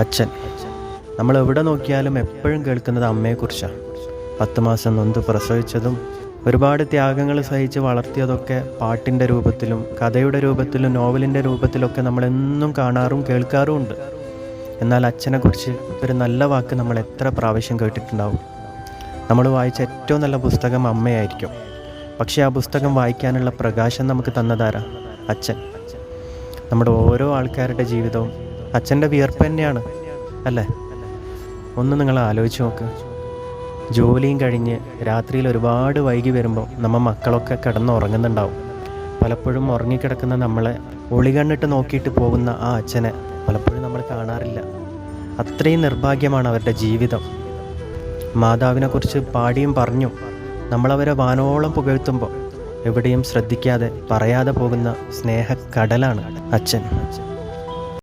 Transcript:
അച്ഛൻ. നമ്മൾ എവിടെ നോക്കിയാലും എപ്പോഴും കേൾക്കുന്നത് അമ്മയെക്കുറിച്ചാണ്. 10 മാസം നൊന്ത് പ്രസവിച്ചതും ഒരുപാട് ത്യാഗങ്ങൾ സഹിച്ച് വളർത്തിയതൊക്കെ പാട്ടിൻ്റെ രൂപത്തിലും കഥയുടെ രൂപത്തിലും നോവലിൻ്റെ രൂപത്തിലൊക്കെ നമ്മളെന്നും കാണാറും കേൾക്കാറുമുണ്ട്. എന്നാൽ അച്ഛനെക്കുറിച്ച് ഒരു നല്ല വാക്ക് നമ്മൾ എത്ര പ്രാവശ്യം കേട്ടിട്ടുണ്ടാവും. നമ്മൾ വായിച്ച ഏറ്റവും നല്ല പുസ്തകം അമ്മയായിരിക്കും. പക്ഷേ ആ പുസ്തകം വായിക്കാനുള്ള പ്രകാശം നമുക്ക് തന്നതാരാ? അച്ഛൻ. നമ്മുടെ ഓരോ ആൾക്കാരുടെ ജീവിതവും അച്ഛൻ്റെ വിയർപ്പ് തന്നെയാണ് അല്ലേ? ഒന്ന് നിങ്ങൾ ആലോചിച്ച് നോക്ക്. ജോലിയും കഴിഞ്ഞ് രാത്രിയിൽ ഒരുപാട് വൈകി വരുമ്പോൾ മക്കളൊക്കെ കിടന്നുറങ്ങുന്നുണ്ടാവും. പലപ്പോഴും ഉറങ്ങിക്കിടക്കുന്ന നമ്മളെ ഒളികണ്ണിട്ട് നോക്കിയിട്ട് പോകുന്ന ആ അച്ഛനെ പലപ്പോഴും നമ്മൾ കാണാറില്ല. അത്രയും നിർഭാഗ്യമാണ് അവരുടെ ജീവിതം. മാതാവിനെക്കുറിച്ച് പാടിയും പറഞ്ഞു നമ്മളവരെ വാനോളം പുകഴ്ത്തുമ്പോൾ എവിടെയും ശ്രദ്ധിക്കാതെ പറയാതെ പോകുന്ന സ്നേഹക്കടലാണ് അച്ഛൻ.